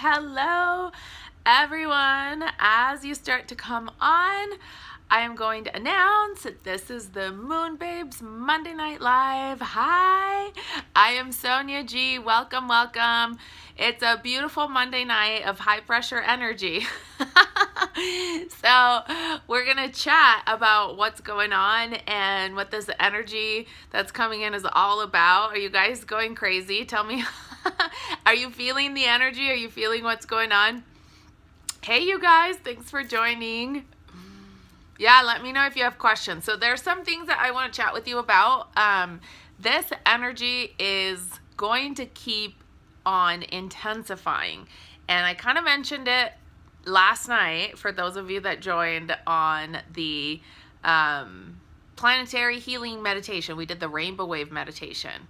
Hello, everyone. As you start to come on, I am going to announce that this is the MoonBabes Monday Night Live. Hi, I am Sonia G. Welcome, welcome. It's a beautiful Monday night of high pressure energy. So we're gonna chat about what's going on and what this energy that's coming in is all about. Are you guys going crazy? Tell me, are you feeling the energy? Are you feeling what's going on? Hey, you guys, thanks for joining. Yeah, let me know if you have questions. So there's some things that I want to chat with you about. This energy is going to keep on intensifying. And I kind of mentioned it last night for those of you that joined on the planetary healing meditation. We did the rainbow wave meditation.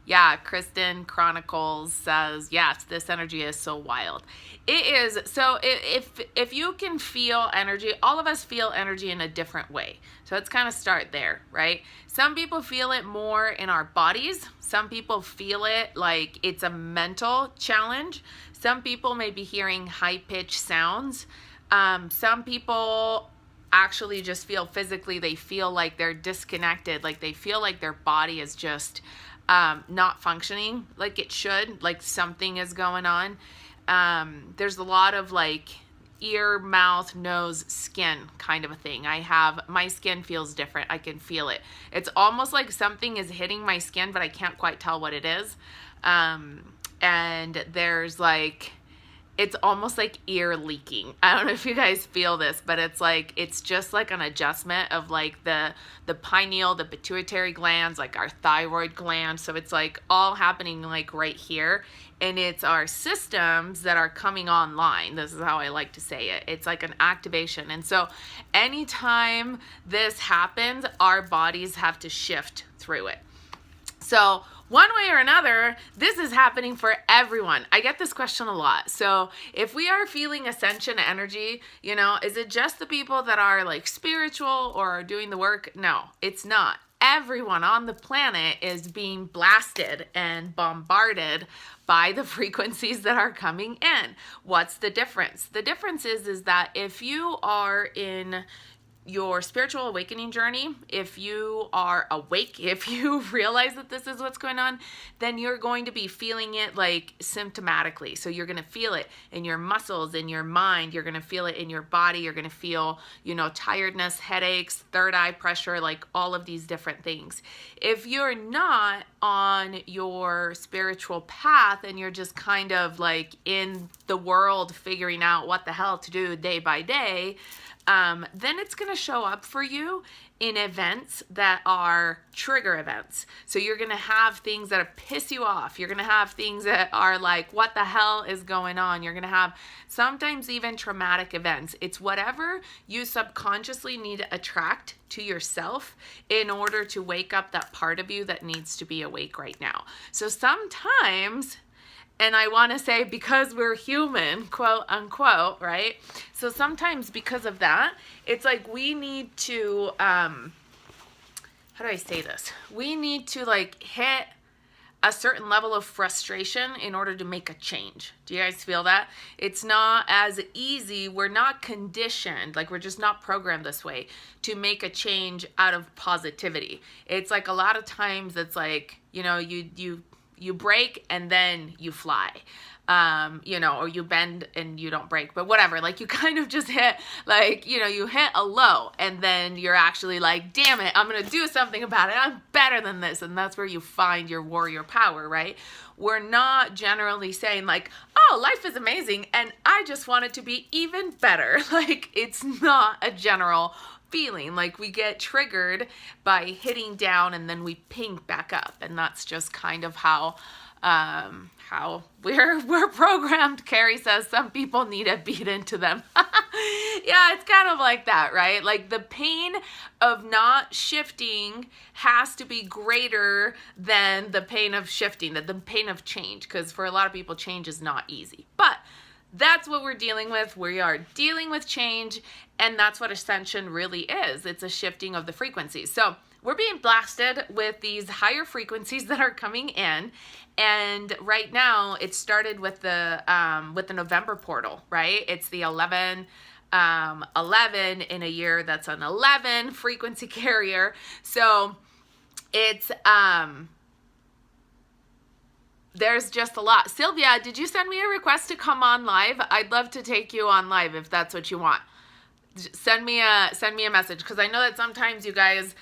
Yeah, Kristen Chronicles says, yes, this energy is so wild. It is. So if you can feel energy, all of us feel energy in a different way. So let's kind of start there, right? Some people feel it more in our bodies. Some people feel it like it's a mental challenge. Some people may be hearing high-pitched sounds. Some people actually just feel physically, they feel like they're disconnected, like they feel like their body is just not functioning like it should, like something is going on. There's a lot of like ear, mouth, nose, skin kind of a thing. My skin feels different. I can feel it. It's almost like something is hitting my skin, but I can't quite tell what it is. And there's like, it's almost like ear leaking. I don't know if you guys feel this, but it's like, it's just like an adjustment of like the pineal, the pituitary glands, like our thyroid gland. So it's like all happening like right here. And it's our systems that are coming online. This is how I like to say it. It's like an activation. And so anytime this happens, our bodies have to shift through it. So one way or another, this is happening for everyone. I get this question a lot. So if we are feeling ascension energy, you know, is it just the people that are like spiritual or are doing the work? No, it's not. Everyone on the planet is being blasted and bombarded by the frequencies that are coming in. What's the difference? The difference is that if you are in your spiritual awakening journey, if you are awake, if you realize that this is what's going on, then you're going to be feeling it like symptomatically. So you're going to feel it in your muscles, in your mind, you're going to feel it in your body, you're going to feel, you know, tiredness, headaches, third eye pressure, like all of these different things. If you're not on your spiritual path and you're just kind of like in the world figuring out what the hell to do day by day, then it's going to show up for you in events that are trigger events. So you're going to have things that piss you off. You're going to have things that are like, what the hell is going on? You're going to have sometimes even traumatic events. It's whatever you subconsciously need to attract to yourself in order to wake up that part of you that needs to be awake right now. So sometimes, and I want to say because we're human, quote unquote, right? So sometimes because of that, it's like we need to, how do I say this? We need to like hit a certain level of frustration in order to make a change. Do you guys feel that? It's not as easy. We're not conditioned, like we're just not programmed this way to make a change out of positivity. It's like a lot of times it's like, you know, you break and then you fly, you know, or you bend and you don't break, but whatever, like you kind of just hit like, you know, you hit a low and then you're actually like, damn it, I'm going to do something about it. I'm better than this. And that's where you find your warrior power, right? We're not generally saying like, oh, life is amazing and I just want it to be even better. Like it's not a general feeling. Like we get triggered by hitting down and then we ping back up, and that's just kind of how we're programmed. Carrie says some people need it beat into them. Yeah, it's kind of like that, right? Like the pain of not shifting has to be greater than the pain of shifting, the pain of change, because for a lot of people change is not easy. But that's what we're dealing with. We are dealing with change, and that's what ascension really is. It's a shifting of the frequencies. So we're being blasted with these higher frequencies that are coming in. And right now it started with the November portal, right? It's the 11 in a year that's an 11 frequency carrier. So it's there's just a lot. Sylvia, did you send me a request to come on live? I'd love to take you on live if that's what you want. Send me a message, because I know that sometimes you guys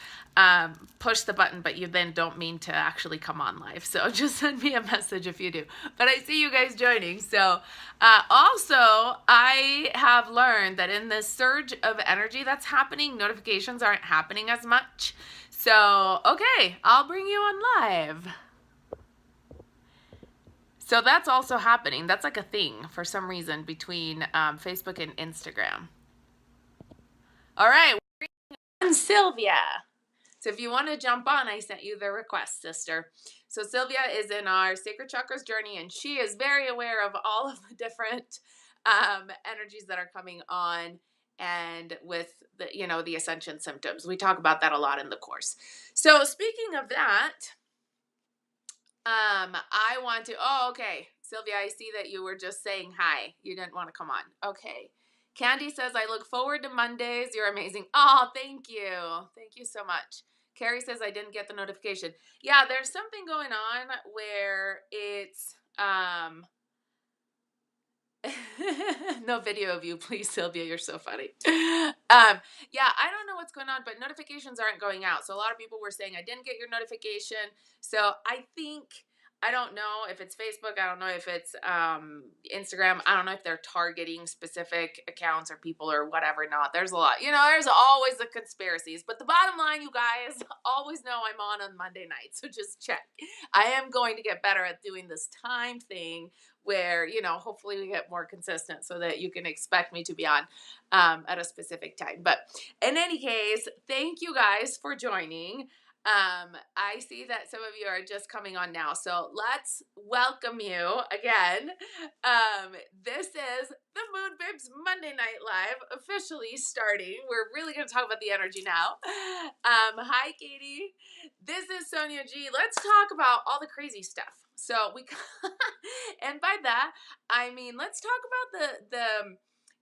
push the button, but you then don't mean to actually come on live. So just send me a message if you do. But I see you guys joining. So also, I have learned that in this surge of energy that's happening, notifications aren't happening as much. So, okay, I'll bring you on live. So that's also happening. That's like a thing for some reason between Facebook and Instagram. All right, and Sylvia. So if you want to jump on, I sent you the request, sister. So Sylvia is in our Sacred Chakras journey, and she is very aware of all of the different energies that are coming on, and with the, the ascension symptoms. We talk about that a lot in the course. So speaking of that, I want to, okay, Sylvia, I see that you were just saying hi. You didn't want to come on. Okay. Candy says, I look forward to Mondays. You're amazing. Oh, thank you. Thank you so much. Carrie says, I didn't get the notification. Yeah, there's something going on where it's, no video of you, please, Sylvia. You're so funny. Yeah, I don't know what's going on, but notifications aren't going out. So a lot of people were saying, I didn't get your notification. So I don't know if it's Facebook. I don't know if it's Instagram. I don't know if they're targeting specific accounts or people or whatever. Not. There's a lot. There's always the conspiracies. But the bottom line, you guys always know I'm on Monday night. So just check. I am going to get better at doing this time thing where, hopefully we get more consistent so that you can expect me to be on at a specific time. But in any case, thank you guys for joining. I see that some of you are just coming on now, so let's welcome you again. This is the MoonBabes Monday Night Live officially starting. We're really going to talk about the energy now. Hi, Katie. This is Sonia G. Let's talk about all the crazy stuff. So and by that, I mean, let's talk about the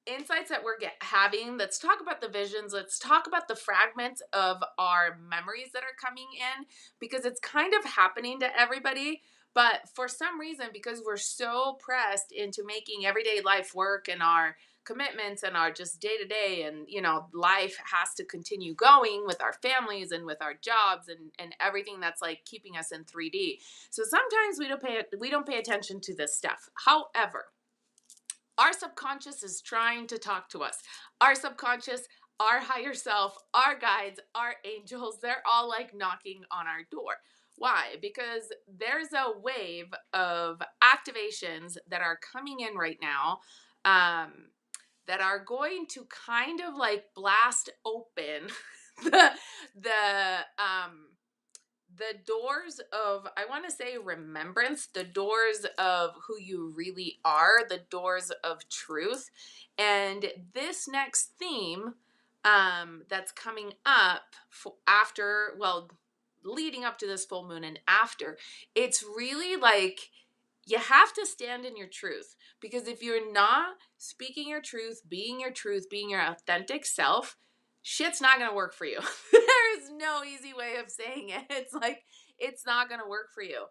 insights that we're having. Let's talk about the visions. Let's talk about the fragments of our memories that are coming in, because it's kind of happening to everybody. But for some reason, because we're so pressed into making everyday life work and our commitments and our just day to day, and life has to continue going with our families and with our jobs and everything that's like keeping us in 3D. So sometimes we don't pay attention to this stuff. However, our subconscious is trying to talk to us. Our subconscious, our higher self, our guides, our angels, they're all like knocking on our door. Why? Because there's a wave of activations that are coming in right now that are going to kind of like blast open the doors of, I want to say, remembrance, the doors of who you really are, the doors of truth. And this next theme that's coming up leading up to this full moon and after, it's really like you have to stand in your truth, because if you're not speaking your truth, being your authentic self, shit's not going to work for you. There's no easy way of saying it. It's like, it's not going to work for you.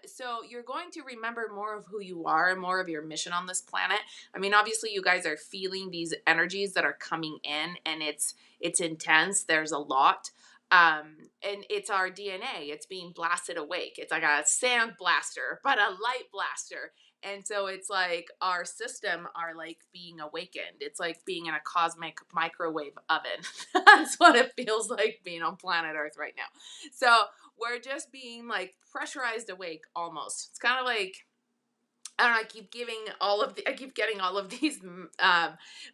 So you're going to remember more of who you are and more of your mission on this planet. I mean, obviously you guys are feeling these energies that are coming in, and it's intense. There's a lot. And it's our DNA. It's being blasted awake. It's like a sand blaster, but a light blaster. And so it's like our system are like being awakened. It's like being in a cosmic microwave oven. That's what it feels like being on planet Earth right now. So we're just being like pressurized awake almost. It's kind of like, I don't know, I keep getting all of these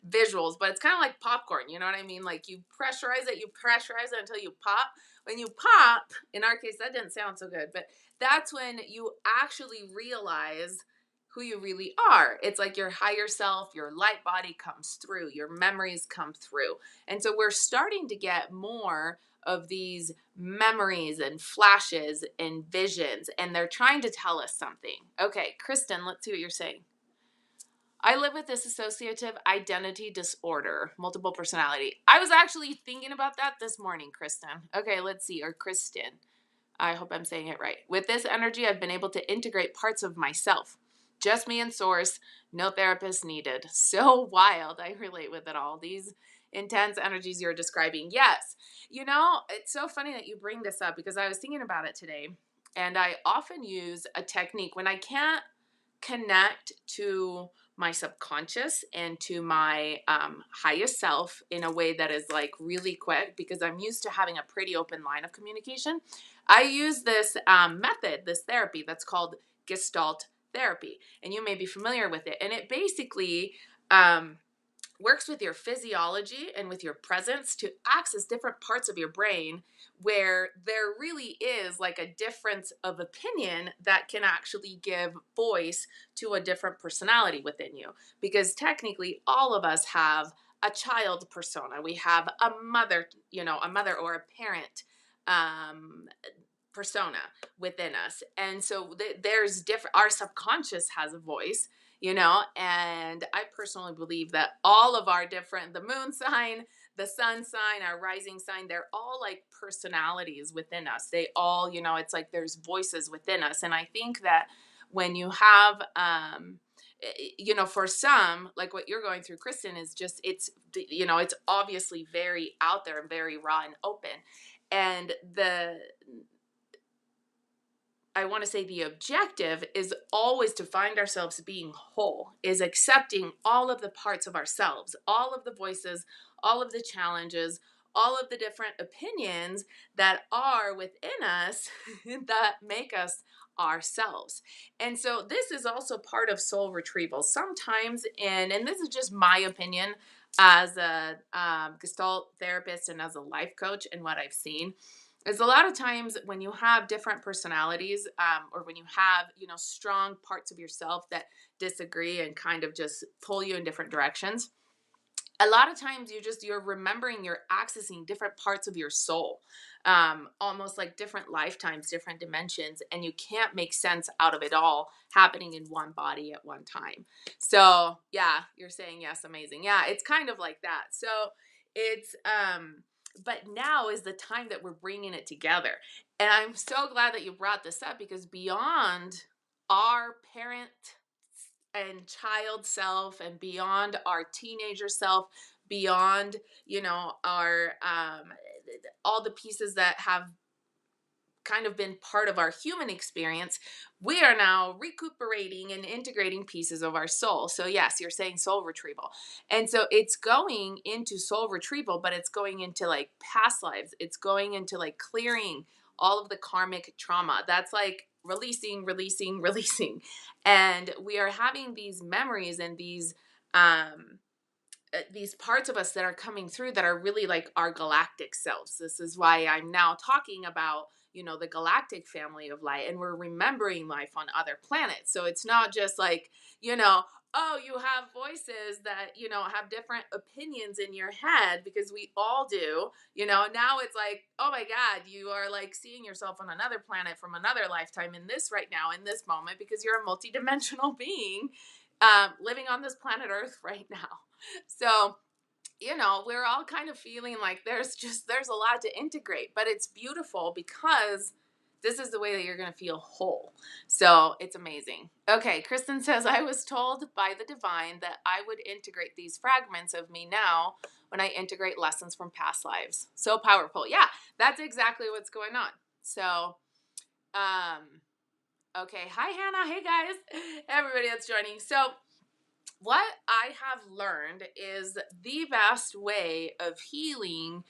visuals, but it's kind of like popcorn, you know what I mean? Like you pressurize it until you pop. When you pop, in our case, that didn't sound so good, but that's when you actually realize who you really are. It's like your higher self, your light body comes through, your memories come through. And so we're starting to get more of these memories and flashes and visions, and they're trying to tell us something. Okay, Kristen, let's see what you're saying. I live with dissociative identity disorder, multiple personality. I was actually thinking about that this morning, Kristen. Okay, let's see, or Kristen. I hope I'm saying it right. With this energy, I've been able to integrate parts of myself. Just me and source, no therapist needed. So wild. I relate with it all. These intense energies you're describing. Yes. You know, it's so funny that you bring this up because I was thinking about it today. And I often use a technique when I can't connect to my subconscious and to my highest self in a way that is like really quick, because I'm used to having a pretty open line of communication. I use this method, this therapy that's called Gestalt therapy, and you may be familiar with it. And it basically works with your physiology and with your presence to access different parts of your brain where there really is like a difference of opinion that can actually give voice to a different personality within you. Because technically, all of us have a child persona. We have a mother, a mother or a parent persona within us. And so there's different, our subconscious has a voice, and I personally believe that all of our different, the moon sign, the sun sign, our rising sign, they're all like personalities within us. They all, it's like there's voices within us. And I think that when you have, for some, like what you're going through, Kristen, is just, it's obviously very out there and very raw and open. And I want to say the objective is always to find ourselves being whole, is accepting all of the parts of ourselves, all of the voices, all of the challenges, all of the different opinions that are within us that make us ourselves. And so this is also part of soul retrieval. Sometimes, and this is just my opinion as a Gestalt therapist and as a life coach, and what I've seen, is a lot of times when you have different personalities, or when you have, strong parts of yourself that disagree and kind of just pull you in different directions, a lot of times you're remembering, you're accessing different parts of your soul, almost like different lifetimes, different dimensions, and you can't make sense out of it all happening in one body at one time. So yeah, you're saying yes, amazing. Yeah, it's kind of like that. So it's, but now is the time that we're bringing it together. And I'm so glad that you brought this up, because beyond our parent and child self, and beyond our teenager self, beyond, our, all the pieces that have kind of been part of our human experience, we are now recuperating and integrating pieces of our soul. So yes, you're saying soul retrieval. And so it's going into soul retrieval, but it's going into like past lives. It's going into like clearing all of the karmic trauma. That's like releasing. And we are having these memories and these parts of us that are coming through that are really like our galactic selves. This is why I'm now talking about, the galactic family of light, and we're remembering life on other planets. So it's not just like, oh, you have voices that, have different opinions in your head, because we all do, now it's like, oh my God, you are like seeing yourself on another planet from another lifetime in this right now, in this moment, because you're a multidimensional being living on this planet Earth right now. So, we're all kind of feeling like there's a lot to integrate, but it's beautiful because this is the way that you're going to feel whole. So it's amazing. Okay, Kristen says, I was told by the divine that I would integrate these fragments of me now when I integrate lessons from past lives. So powerful. Yeah, that's exactly what's going on. So, okay. Hi, Hannah. Hey, guys. Everybody that's joining. So, what I have learned is the best way of healing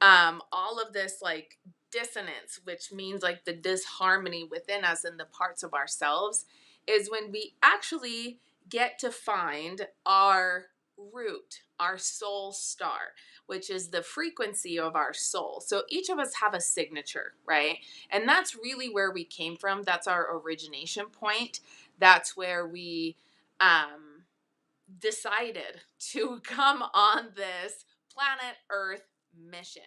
all of this like dissonance, which means like the disharmony within us and the parts of ourselves, is when we actually get to find our root, our soul star, which is the frequency of our soul. So each of us have a signature, right? And that's really where we came from. That's our origination point. That's where we decided to come on this planet Earth mission.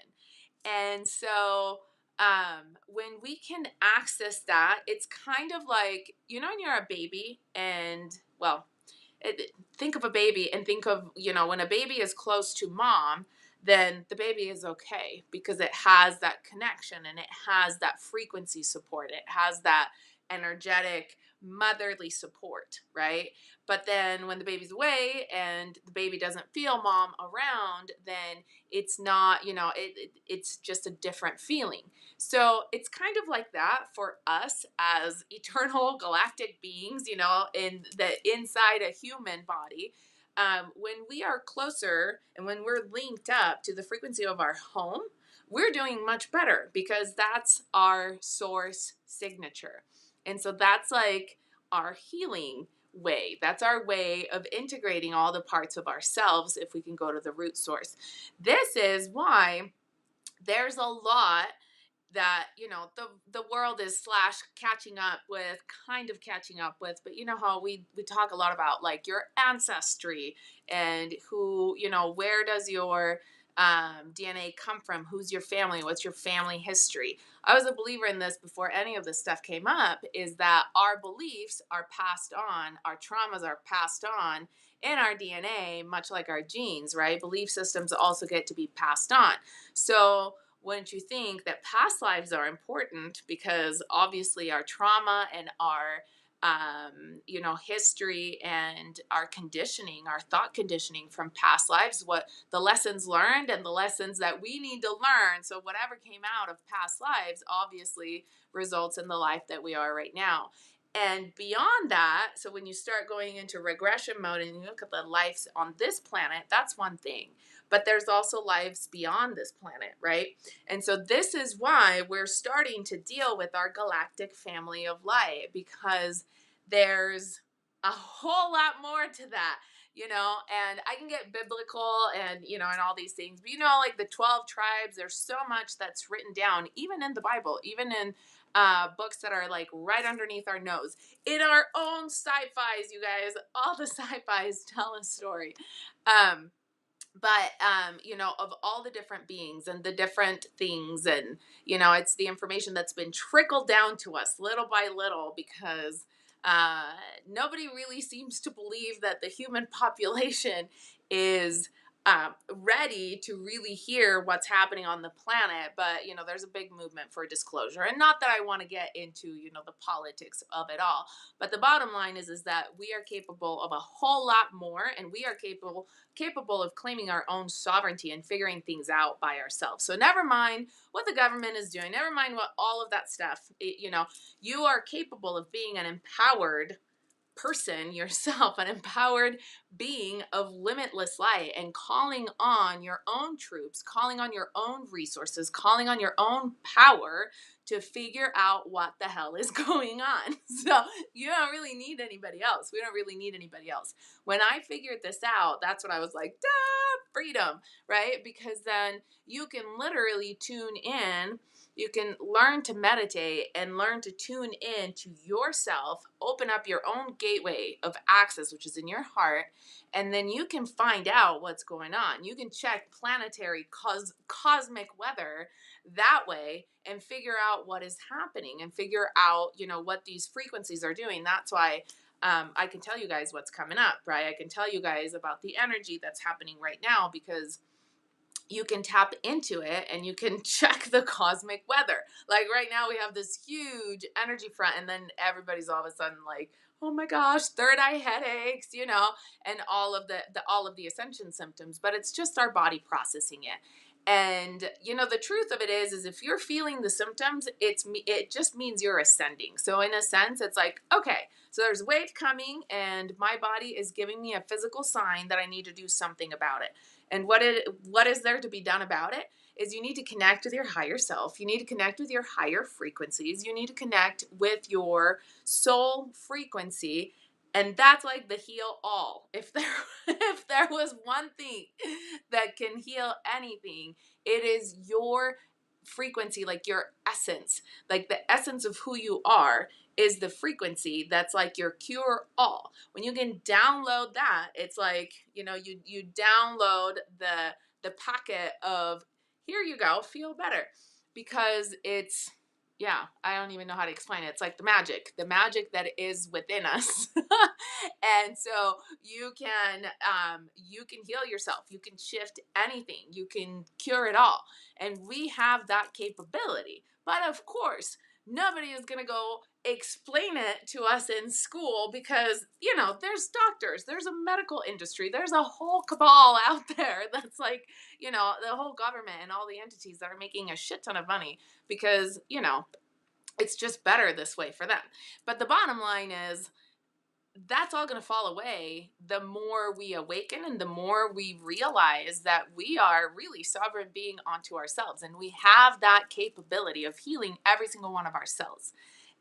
And so when we can access that, it's kind of like, when you're a baby and, well, think of a baby and think of, when a baby is close to mom, then the baby is okay because it has that connection and it has that frequency support. It has that energetic motherly support, right? But then when the baby's away and the baby doesn't feel mom around, then it's not, it's just a different feeling. So it's kind of like that for us as eternal galactic beings, in the inside a human body. When we are closer and when we're linked up to the frequency of our home, we're doing much better because that's our source signature. And so that's like our healing way. That's our way of integrating all the parts of ourselves if we can go to the root source. This is why there's a lot that the world is slash catching up with, kind of catching up with. But you know how we talk a lot about like your ancestry and who, where does your DNA come from, who's your family, what's your family history. I was a believer in this before any of this stuff came up, is that our beliefs are passed on, our traumas are passed on in our DNA, much like our genes, right? Belief systems also get to be passed on. So wouldn't you think that past lives are important, because obviously our trauma and our history and our conditioning, our thought conditioning from past lives, what the lessons learned and the lessons that we need to learn. So whatever came out of past lives obviously results in the life that we are right now. And beyond that, so when you start going into regression mode and you look at the lives on this planet, that's one thing. But there's also lives beyond this planet, right? And so this is why we're starting to deal with our galactic family of light, because there's a whole lot more to that, and I can get biblical and, and all these things, but like the 12 tribes, there's so much that's written down, even in the Bible, even in books that are like right underneath our nose, in our own sci-fis, you guys, all the sci-fis tell a story. But of all the different beings and the different things, and it's the information that's been trickled down to us little by little, because nobody really seems to believe that the human population is ready to really hear what's happening on the planet. But there's a big movement for disclosure, and not that I want to get into the politics of it all, but the bottom line is that we are capable of a whole lot more, and we are capable of claiming our own sovereignty and figuring things out by ourselves. So never mind what the government is doing, never mind what all of that stuff, you are capable of being an empowered person yourself, an empowered being of limitless light, and calling on your own troops, calling on your own resources, calling on your own power to figure out what the hell is going on. So you don't really need anybody else. We don't really need anybody else. When I figured this out, that's when I was like, freedom, right? Because then you can literally tune in. You can learn to meditate and learn to tune in to yourself, open up your own gateway of access, which is in your heart, and then you can find out what's going on. You can check planetary cosmic weather that way and figure out what is happening and figure out, what these frequencies are doing. That's why I can tell you guys what's coming up, right? I can tell you guys about the energy that's happening right now, because you can tap into it and you can check the cosmic weather. Like right now we have this huge energy front, and then everybody's all of a sudden like, oh my gosh, third eye headaches, and all of the ascension symptoms, but it's just our body processing it. And the truth of it is if you're feeling the symptoms, it just means you're ascending. So in a sense, it's like, okay, so there's a wave coming and my body is giving me a physical sign that I need to do something about it. And what is there to be done about it is you need to connect with your higher self. You need to connect with your higher frequencies. You need to connect with your soul frequency And that's like the heal all. If there if there was one thing that can heal anything, it is your frequency, like your essence. Like the essence of who you are is the frequency that's like your cure all. When you can download that, it's like, you download the packet of, here you go, feel better. Because it's, yeah, I don't even know how to explain it. It's like the magic that is within us. And so you can heal yourself. You can shift anything. You can cure it all. And we have that capability. But of course, nobody is going to go explain it to us in school because, there's doctors, there's a medical industry, there's a whole cabal out there that's like, the whole government and all the entities that are making a shit ton of money because, it's just better this way for them. But the bottom line is, that's all going to fall away the more we awaken and the more we realize that we are really sovereign being onto ourselves. And we have that capability of healing every single one of our cells.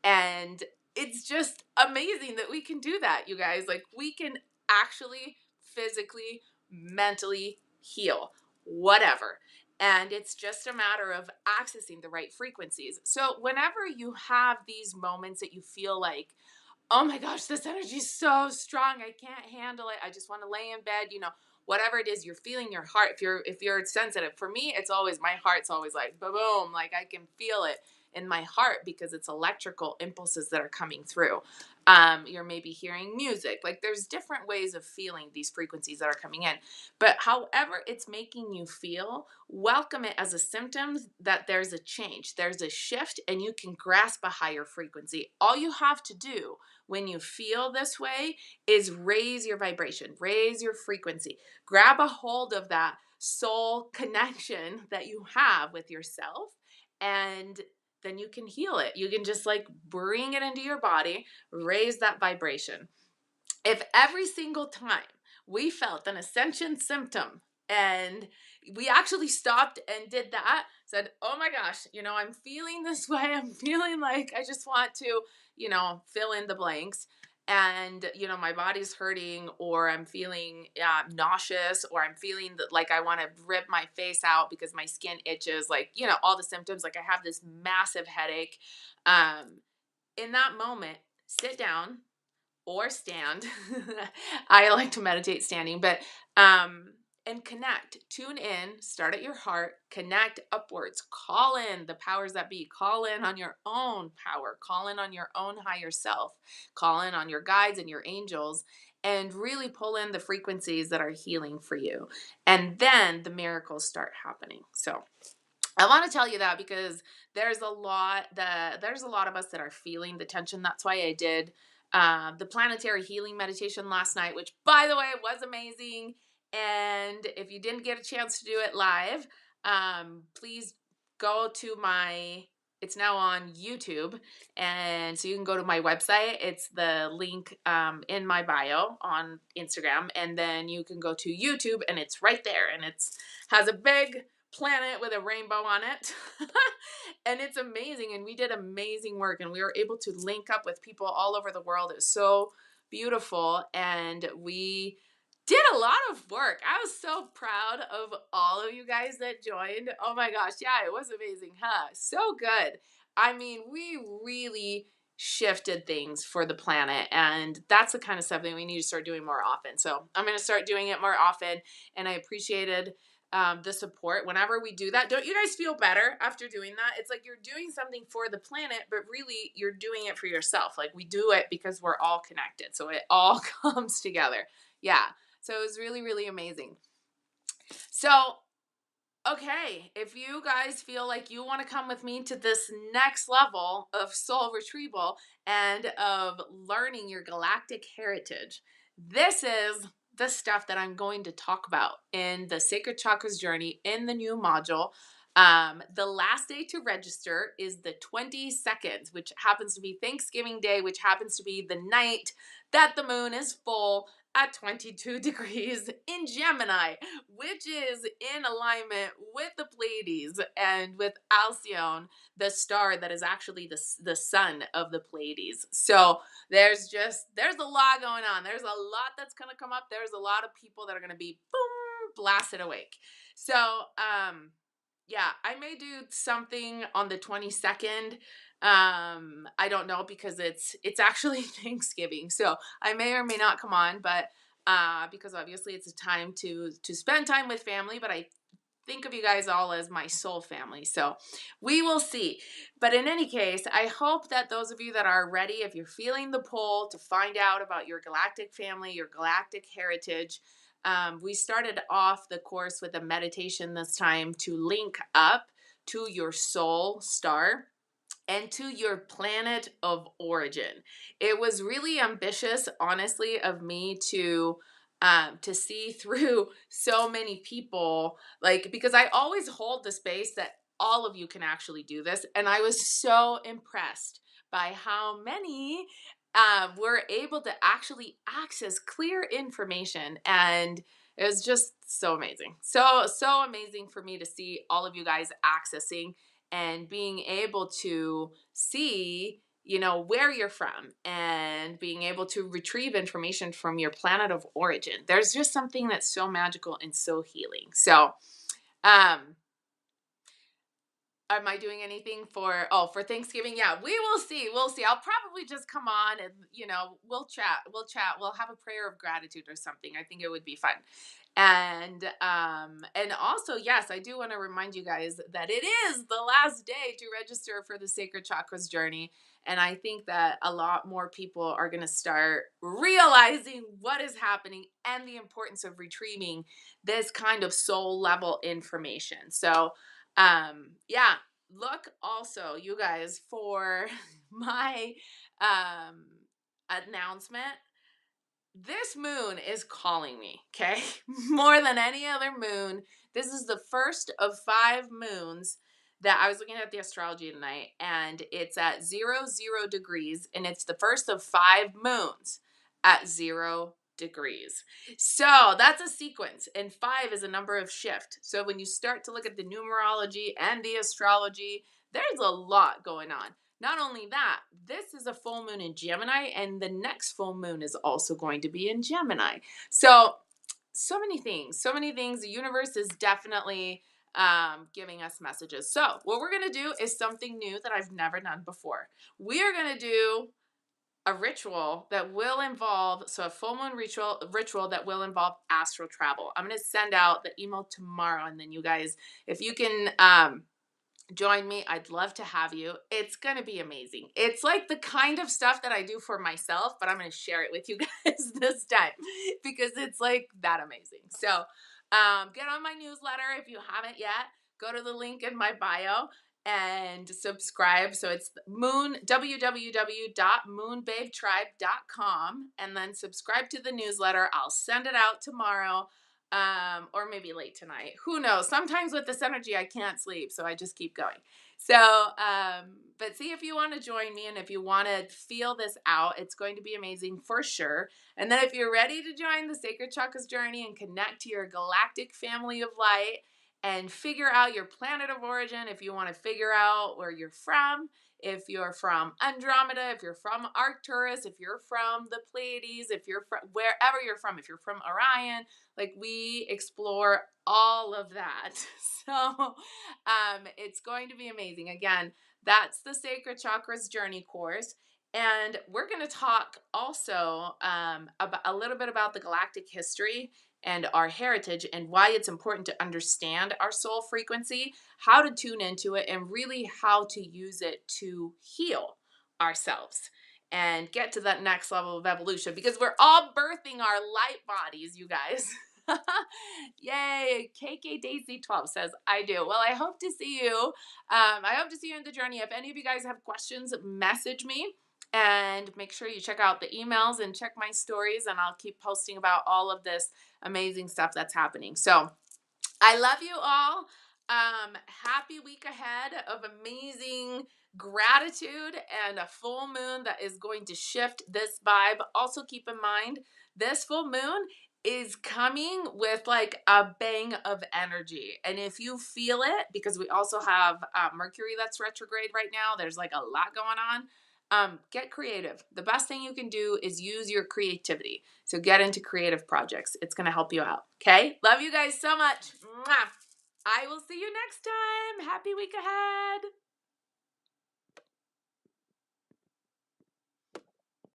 And it's just amazing that we can do that, you guys. Like, we can actually physically, mentally heal whatever. And it's just a matter of accessing the right frequencies. So whenever you have these moments that you feel like, oh my gosh, this energy is so strong, I can't handle it, I just want to lay in bed, whatever it is you're feeling, your heart, if you're sensitive, for me, it's always, my heart's always like boom, like I can feel it in my heart because it's electrical impulses that are coming through. You're maybe hearing music. Like, there's different ways of feeling these frequencies that are coming in. But however it's making you feel, welcome it as a symptom that there's a change, there's a shift, and you can grasp a higher frequency. All you have to do when you feel this way is raise your vibration, raise your frequency, grab a hold of that soul connection that you have with yourself, and then you can heal it. You can just like bring it into your body, raise that vibration. If every single time we felt an ascension symptom and we actually stopped and did that, said, oh my gosh, I'm feeling this way. I'm feeling like I just want to, fill in the blanks. And, my body's hurting, or I'm feeling nauseous, or I'm feeling like I want to rip my face out because my skin itches, like, all the symptoms, like I have this massive headache. In that moment, sit down or stand. I like to meditate standing, but and connect, tune in, start at your heart, connect upwards, call in the powers that be, call in on your own power, call in on your own higher self, call in on your guides and your angels, and really pull in the frequencies that are healing for you. And then the miracles start happening. So I want to tell you that because there's a lot of us that are feeling the tension. That's why I did the planetary healing meditation last night, which, by the way, was amazing. And if you didn't get a chance to do it live, please go to it's now on YouTube. And so you can go to my website. It's the link in my bio on Instagram. And then you can go to YouTube and it's right there. And has a big planet with a rainbow on it. And it's amazing. And we did amazing work. And we were able to link up with people all over the world. It was so beautiful. And we did a lot of work. I was so proud of all of you guys that joined. Oh my gosh. Yeah, it was amazing, huh? So good. I mean, we really shifted things for the planet. And that's the kind of stuff that we need to start doing more often. So I'm going to start doing it more often. And I appreciated the support whenever we do that. Don't you guys feel better after doing that? It's like you're doing something for the planet, but really you're doing it for yourself. Like, we do it because we're all connected. So it all comes together. Yeah. So it was really, really amazing. So, okay, if you guys feel like you want to come with me to this next level of soul retrieval and of learning your galactic heritage, this is the stuff that I'm going to talk about in the Sacred Chakras Journey in the new module. The last day to register is the 22nd, which happens to be Thanksgiving Day, which happens to be the night that the moon is full. at 22 degrees in Gemini, which is in alignment with the Pleiades and with Alcyone, the star that is actually the sun of the Pleiades. So there's a lot going on. There's a lot that's going to come up. There's a lot of people that are going to be boom blasted awake. So yeah, I may do something on the 22nd. I don't know, because it's actually Thanksgiving. So I may or may not come on, but because obviously it's a time to spend time with family, but I think of you guys all as my soul family. So we will see. But in any case, I hope that those of you that are ready, if you're feeling the pull to find out about your galactic family, your galactic heritage, we started off the course with a meditation this time to link up to your soul star and to your planet of origin. It was really ambitious, honestly, of me to see through so many people, like, because I always hold the space that all of you can actually do this, and I was so impressed by how many were able to actually access clear information, and it was just so amazing, so amazing for me to see all of you guys accessing and being able to see, where you're from, and being able to retrieve information from your planet of origin. There's just something that's so magical and so healing. So um am I doing anything for Thanksgiving? Yeah, we will see. We'll see. I'll probably just come on and, we'll chat. We'll have a prayer of gratitude or something. I think it would be fun. And also, yes, I do want to remind you guys that it is the last day to register for the Sacred Chakras journey. And I think that a lot more people are going to start realizing what is happening and the importance of retrieving this kind of soul level information. So, yeah, look also, you guys, for my announcement. This moon is calling me, okay? More than any other moon. This is the first of 5 moons that I was looking at the astrology tonight, and it's at 0 degrees, and it's the first of 5 moons at 0 degrees. So that's a sequence, and 5 is a number of shift. So when you start to look at the numerology and the astrology, there's a lot going on. Not only that, this is a full moon in Gemini, and the next full moon is also going to be in Gemini. So many things, so many things. The universe is definitely giving us messages. So what we're going to do is something new that I've never done before. We are going to do a ritual that will involve, a full moon ritual that will involve astral travel. I'm going to send out the email tomorrow, and then you guys, if you can join me, I'd love to have you. It's going to be amazing. It's like the kind of stuff that I do for myself, but I'm going to share it with you guys this time because it's like that amazing. So get on my newsletter if you haven't yet. Go to the link in my bio and subscribe. So it's www.moonbabetribe.com, and then subscribe to the newsletter. I'll send it out tomorrow. Or maybe late tonight. Who knows? Sometimes with this energy, I can't sleep, so I just keep going. So, but see if you want to join me, and if you want to feel this out, it's going to be amazing for sure. And then if you're ready to join the Sacred Chakras journey and connect to your galactic family of light and figure out your planet of origin, if you want to figure out where you're from, if you're from Andromeda, if you're from Arcturus, if you're from the Pleiades, if you're from wherever you're from, if you're from Orion, like we explore all of that. So it's going to be amazing. Again, that's the Sacred Chakras Journey course. And we're going to talk also about a little bit about the galactic history and our heritage, and why it's important to understand our soul frequency, how to tune into it, and really how to use it to heal ourselves and get to that next level of evolution, because we're all birthing our light bodies, you guys. Yay. KK Daisy 12 says, I do. Well, I hope to see you. I hope to see you in the journey. If any of you guys have questions, message me. And make sure you check out the emails and check my stories, and I'll keep posting about all of this amazing stuff that's happening. So I love you all. Happy week ahead of amazing gratitude and a full moon that is going to shift this vibe. Also, keep in mind, this full moon is coming with like a bang of energy. And if you feel it, because we also have Mercury that's retrograde right now, there's like a lot going on. Get creative. The best thing you can do is use your creativity. So get into creative projects. It's going to help you out. Okay? Love you guys so much. Mwah. I will see you next time. Happy week ahead.